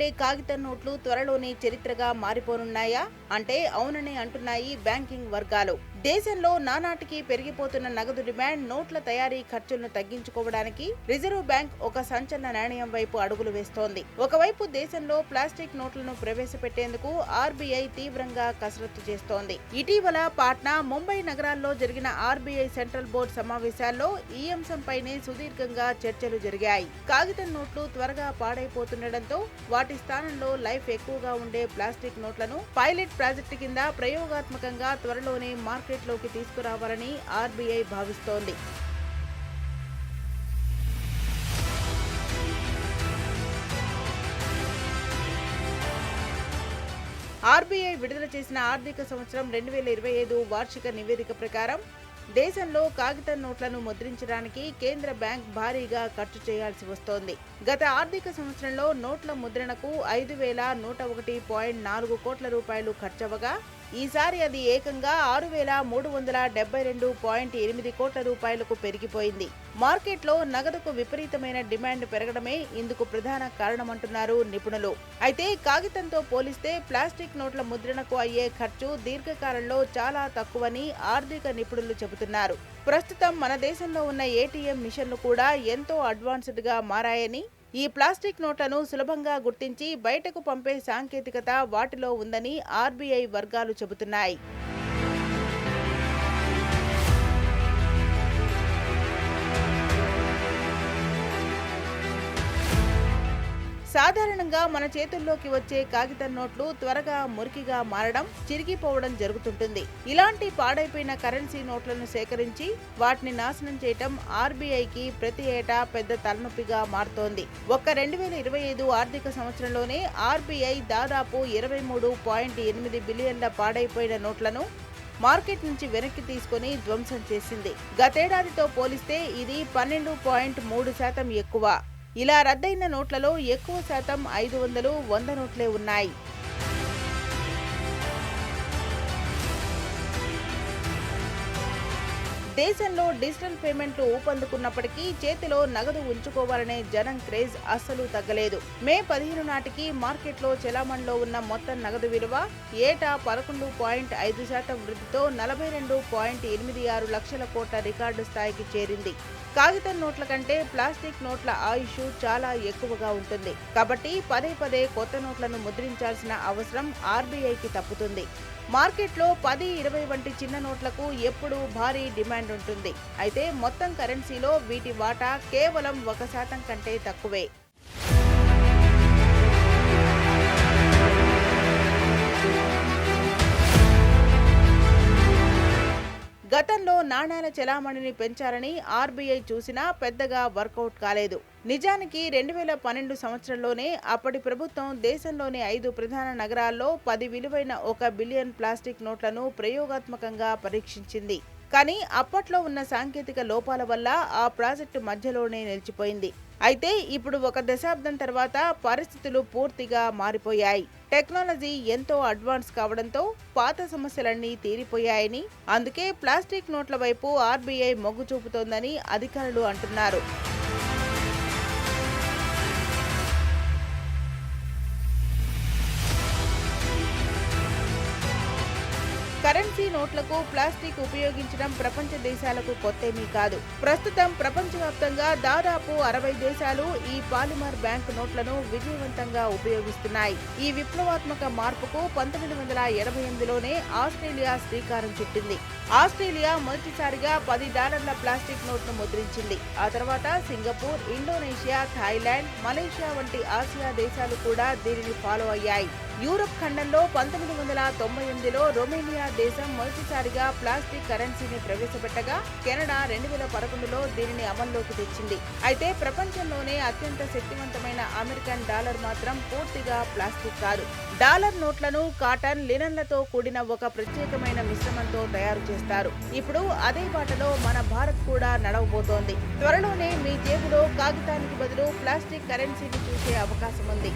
ఉండే కాగితం నోట్లు త్వరలోనే చరిత్రగా మారిపోనున్నాయా అంటే అవునని అంటున్నాయి బ్యాంకింగ్ వర్గాలు. దేశంలో నానాటికి పెరిగిపోతున్న నగదు డిమాండ్, నోట్ల తయారీ ఖర్చులను తగ్గించుకోవడానికి రిజర్వ్ బ్యాంక్ ఒక సంచలన నిర్ణయం వైపు అడుగులు వేస్తోంది. ఒకవైపు దేశంలో ప్లాస్టిక్ నోట్లను ప్రవేశపెట్టేందుకు ఆర్బీఐ తీవ్రంగా కసరత్తు చేస్తోంది. ఇటీవల పాట్నా, ముంబై నగరాల్లో జరిగిన ఆర్బీఐ సెంట్రల్ బోర్డు సమావేశాల్లో ఈ అంశంపైనే సుదీర్ఘంగా చర్చలు జరిగాయి. కాగితం నోట్లు త్వరగా పాడైపోతుండటంతో వాటి స్థానంలో లైఫ్ ఎక్కువగా ఉండే ప్లాస్టిక్ నోట్లను పైలట్ ప్రాజెక్టు కింద ప్రయోగాత్మకంగా త్వరలోనే మార్కెట్లోకి తీసుకురావాలని ఆర్బీఐ భావిస్తోంది. ఆర్బీఐ విడుదల చేసిన ఆర్థిక సంవత్సరం 2025 వార్షిక నివేదిక ప్రకారం దేశంలో కాగితం నోట్లను ముద్రించడానికి కేంద్ర బ్యాంక్ భారీగా ఖర్చు చేయాల్సి వస్తోంది. గత ఆర్థిక సంవత్సరంలో నోట్ల ముద్రణకు 5,101.4 కోట్ల రూపాయలు ఖర్చవగా ఈసారి అది ఏకంగా 6,372.8 కోట్ల రూపాయలకు పెరిగిపోయింది. మార్కెట్లో నగదుకు విపరీతమైన డిమాండ్ పెరగడమే ఇందుకు ప్రధాన కారణమంటున్నారు నిపుణులు. అయితే కాగితంతో పోలిస్తే ప్లాస్టిక్ నోట్ల ముద్రణకు అయ్యే ఖర్చు దీర్ఘకాలంలో చాలా తక్కువని ఆర్థిక నిపుణులు చెబుతున్నారు. ప్రస్తుతం మన దేశంలో ఉన్న ఏటీఎం మిషన్లు కూడా ఎంతో అడ్వాన్స్డ్ గా మారాయని, ఈ ప్లాస్టిక్ నోట్లను సులభంగా గుర్తించి బయటకు పంపే సాంకేతికత వాటిలో ఉందని ఆర్బీఐ వర్గాలు చెబుతున్నాయి. సాధారణంగా మన చేతుల్లోకి వచ్చే కాగితం నోట్లు త్వరగా మురికిగా మారడం, చిరిగిపోవడం జరుగుతుంటుంది. ఇలాంటి పాడైపోయిన కరెన్సీ నోట్లను సేకరించి వాటిని నాశనం చేయటం ఆర్బీఐకి ప్రతి ఏటా పెద్ద తలనొప్పిగా మారుతోంది. ఒక్క 2025 ఆర్థిక సంవత్సరంలోనే ఆర్బీఐ దాదాపు 23.8 బిలియన్ల పాడైపోయిన నోట్లను మార్కెట్ నుంచి వెనక్కి తీసుకుని ధ్వంసం చేసింది. గతేడాదితో పోలిస్తే ఇది 12.3% ఎక్కువ. ఇలా రద్దయిన నోట్లలో ఎక్కువ శాతం 500, 100 నోట్లే ఉన్నాయి. దేశంలో డిజిటల్ పేమెంట్లు ఊపందుకున్నప్పటికీ చేతిలో నగదు ఉంచుకోవాలనే జనం క్రేజ్ అస్సలు తగ్గలేదు. మే 15 నాటికి మార్కెట్లో చెలామణిలో ఉన్న మొత్తం నగదు విలువ ఏటా 11.5% వృద్ధితో 42.86 లక్షల కోట్ల రికార్డు స్థాయికి చేరింది. కాగితం నోట్ల కంటే ప్లాస్టిక్ నోట్ల ఆయుష్ చాలా ఎక్కువగా ఉంటుంది. కాబట్టి పదే పదే కొత్త నోట్లను ముద్రించాల్సిన అవసరం ఆర్బీఐకి తప్పుతుంది. మార్కెట్లో 10, 20 వంటి చిన్న నోట్లకు ఎప్పుడూ భారీ డిమాండ్ ఉంటుంది. అయితే మొత్తం కరెన్సీలో వీటి వాటా కేవలం 1% కంటే తక్కువే. గతంలో నాణేల చెలామణిని పెంచాలని ఆర్బీఐ చూసినా పెద్దగా వర్కౌట్ కాలేదు. నిజానికి 2012 సంవత్సరంలోనే అప్పటి ప్రభుత్వం దేశంలోని 5 ప్రధాన నగరాల్లో 10 విలువైన 1 బిలియన్ ప్లాస్టిక్ నోట్లను ప్రయోగాత్మకంగా పరీక్షించింది. కానీ అప్పట్లో ఉన్న సాంకేతిక లోపాల వల్ల ఆ ప్రాజెక్టు మధ్యలోనే నిలిచిపోయింది. అయితే ఇప్పుడు 1 దశాబ్దం తర్వాత పరిస్థితులు పూర్తిగా మారిపోయాయి. టెక్నాలజీ ఎంతో అడ్వాన్స్ కావడంతో పాత సమస్యలన్నీ తీరిపోయాయని, అందుకే ప్లాస్టిక్ నోట్ల వైపు ఆర్బీఐ మొగ్గు చూపుతోందని అధికారులు అంటున్నారు. కరెన్సీ నోట్లకు ప్లాస్టిక్ ఉపయోగించడం ప్రపంచ దేశాలకు కొత్తేమీ కాదు. ప్రస్తుతం ప్రపంచవ్యాప్తంగా దాదాపు 60 దేశాలు ఈ పాలిమర్ బ్యాంక్ నోట్లను విజయవంతంగా ఉపయోగిస్తున్నాయి. ఈ విప్లవాత్మక మార్పుకు 1988లోనే ఆస్ట్రేలియా శ్రీకారం చుట్టింది. ఆస్ట్రేలియా మొదటిసారిగా $10 ప్లాస్టిక్ నోట్ను ముద్రించింది. ఆ తర్వాత సింగపూర్, ఇండోనేషియా, థాయిలాండ్, మలేషియా వంటి ఆసియా దేశాలు కూడా దీనిని ఫాలో అయ్యాయి. యూరప్ ఖండంలో 1998లో రొమేనియా దేశం మొదటిసారిగా ప్లాస్టిక్ కరెన్సీని ప్రవేశపెట్టగా కెనడా 2011లో దీనిని అమల్లోకి తెచ్చింది. అయితే ప్రపంచంలోనే అత్యంత శక్తివంతమైన అమెరికన్ డాలర్ మాత్రం పూర్తిగా ప్లాస్టిక్ కాదు. డాలర్ నోట్లను కాటన్, లినన్లతో కూడిన ఒక ప్రత్యేకమైన మిశ్రమంతో తయారు చేస్తారు. ఇప్పుడు అదే బాటలో మన భారత్ కూడా నడవబోతోంది. త్వరలోనే మీ జేబులో కాగితానికి బదులు ప్లాస్టిక్ కరెన్సీని చూసే అవకాశం ఉంది.